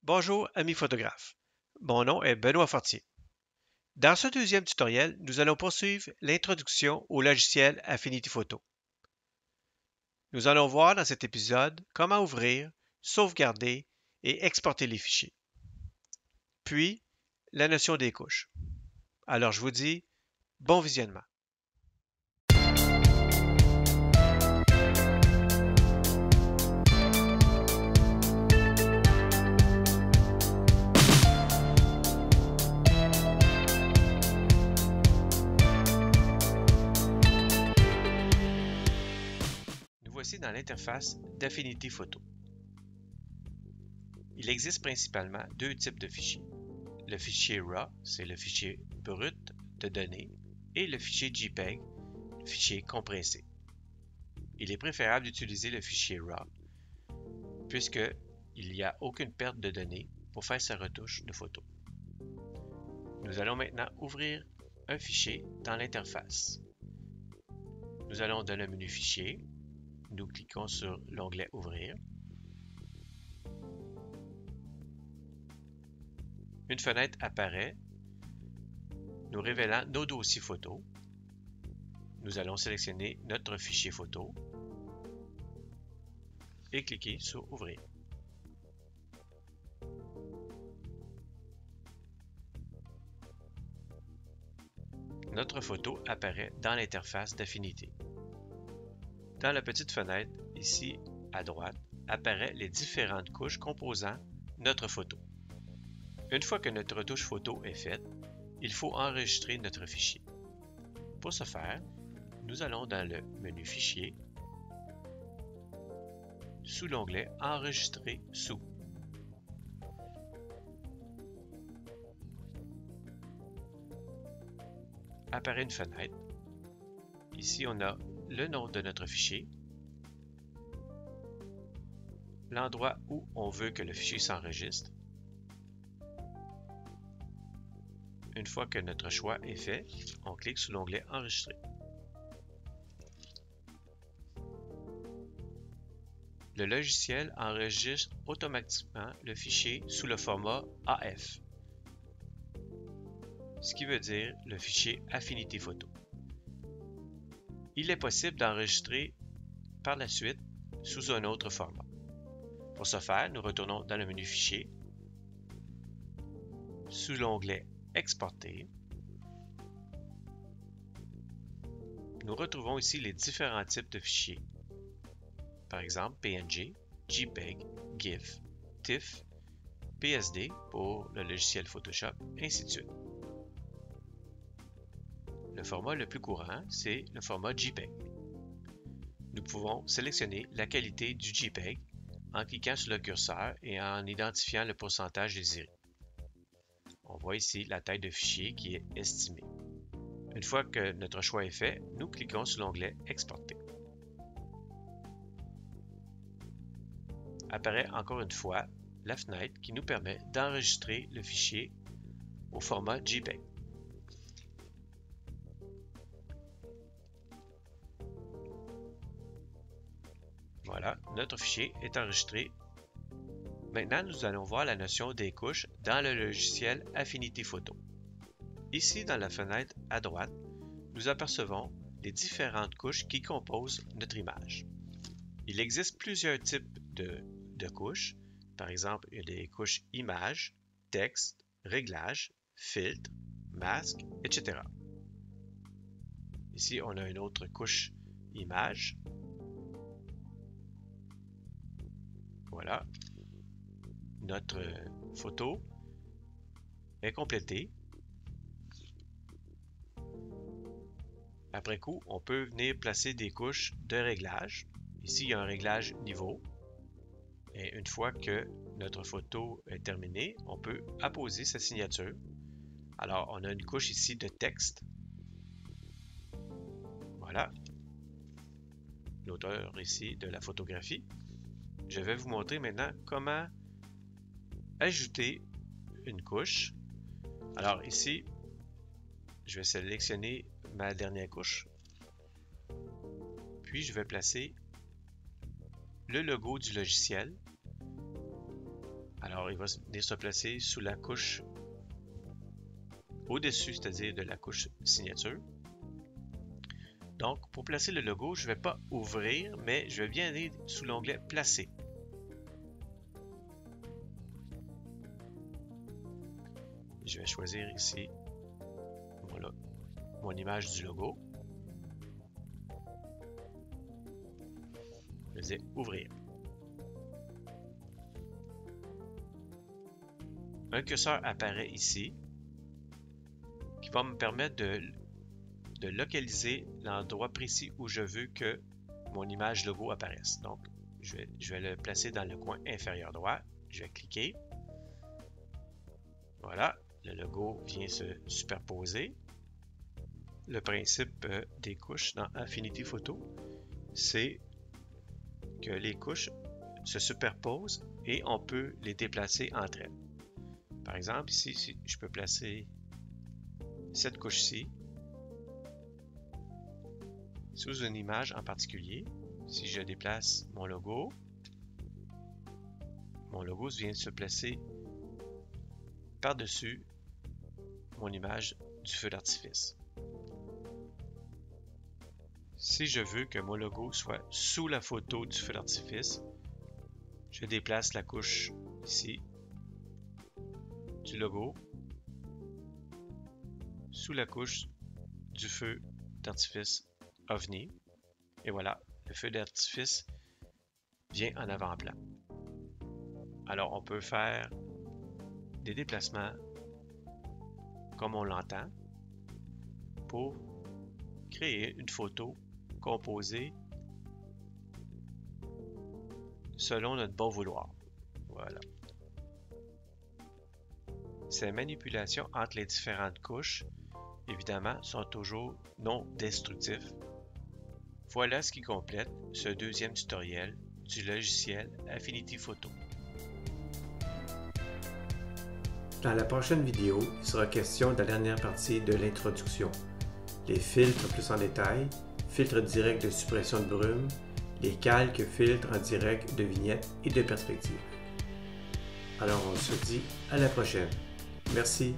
Bonjour, amis photographes. Mon nom est Benoît Fortier. Dans ce deuxième tutoriel, nous allons poursuivre l'introduction au logiciel Affinity Photo. Nous allons voir dans cet épisode comment ouvrir, sauvegarder et exporter les fichiers. Puis, la notion des couches. Alors, je vous dis bon visionnement. Nous voici dans l'interface d'Affinity Photo. Il existe principalement deux types de fichiers. Le fichier RAW, c'est le fichier brut de données, et le fichier JPEG, le fichier compressé. Il est préférable d'utiliser le fichier RAW puisqu'il n'y a aucune perte de données pour faire sa retouche de photo. Nous allons maintenant ouvrir un fichier dans l'interface. Nous allons dans le menu Fichier. Nous cliquons sur l'onglet Ouvrir. Une fenêtre apparaît nous révélant nos dossiers photos. Nous allons sélectionner notre fichier photo et cliquer sur Ouvrir. Notre photo apparaît dans l'interface d'Affinity. Dans la petite fenêtre, ici à droite, apparaissent les différentes couches composant notre photo. Une fois que notre retouche photo est faite, il faut enregistrer notre fichier. Pour ce faire, nous allons dans le menu Fichier, sous l'onglet Enregistrer sous. Apparaît une fenêtre. Ici, on a le nom de notre fichier, l'endroit où on veut que le fichier s'enregistre. Une fois que notre choix est fait, on clique sur l'onglet Enregistrer. Le logiciel enregistre automatiquement le fichier sous le format AF, ce qui veut dire le fichier Affinity Photo. Il est possible d'enregistrer par la suite sous un autre format. Pour ce faire, nous retournons dans le menu Fichier, sous l'onglet Exporter. Nous retrouvons ici les différents types de fichiers. Par exemple, PNG, JPEG, GIF, TIFF, PSD pour le logiciel Photoshop, ainsi de suite. Le format le plus courant, c'est le format JPEG. Nous pouvons sélectionner la qualité du JPEG en cliquant sur le curseur et en identifiant le pourcentage désiré. On voit ici la taille de fichier qui est estimée. Une fois que notre choix est fait, nous cliquons sur l'onglet Exporter. Apparaît encore une fois la fenêtre qui nous permet d'enregistrer le fichier au format JPEG. Voilà, notre fichier est enregistré. Maintenant, nous allons voir la notion des couches dans le logiciel Affinity Photo. Ici, dans la fenêtre à droite, nous apercevons les différentes couches qui composent notre image. Il existe plusieurs types de couches. Par exemple, il y a des couches images, texte, réglages, filtres, masques, etc. Ici, on a une autre couche image. Voilà. Notre photo est complétée. Après coup, on peut venir placer des couches de réglage. Ici, il y a un réglage niveau. Et une fois que notre photo est terminée, on peut apposer sa signature. Alors, on a une couche ici de texte. Voilà. L'auteur ici de la photographie. Je vais vous montrer maintenant comment ajouter une couche. Alors ici, je vais sélectionner ma dernière couche. Puis je vais placer le logo du logiciel Alors, il va venir se placer sous la couche au-dessus, c'est-à-dire de la couche signature. Donc, pour placer le logo, je ne vais pas ouvrir, mais je vais bien aller sous l'onglet Placer. Je vais choisir ici, voilà, mon image du logo. Je vais dire Ouvrir. Un curseur apparaît ici qui va me permettre de localiser l'endroit précis où je veux que mon image logo apparaisse. Donc, je vais le placer dans le coin inférieur droit. Je vais cliquer. Voilà, le logo vient se superposer. Le principe des couches dans Affinity Photo, c'est que les couches se superposent et on peut les déplacer entre elles. Par exemple, ici, je peux placer cette couche-ci sous une image en particulier. Si je déplace mon logo vient se placer par-dessus mon image du feu d'artifice. Si je veux que mon logo soit sous la photo du feu d'artifice, je déplace la couche ici du logo sous la couche du feu d'artifice OVNI. Et voilà, le feu d'artifice vient en avant-plan. Alors, on peut faire des déplacements comme on l'entend pour créer une photo composée selon notre bon vouloir. Voilà. Ces manipulations entre les différentes couches, évidemment, sont toujours non destructifs. Voilà ce qui complète ce deuxième tutoriel du logiciel Affinity Photo. Dans la prochaine vidéo, il sera question de la dernière partie de l'introduction. Les filtres plus en détail, filtres directs de suppression de brume, les calques filtres en direct de vignettes et de perspective. Alors on se dit à la prochaine. Merci.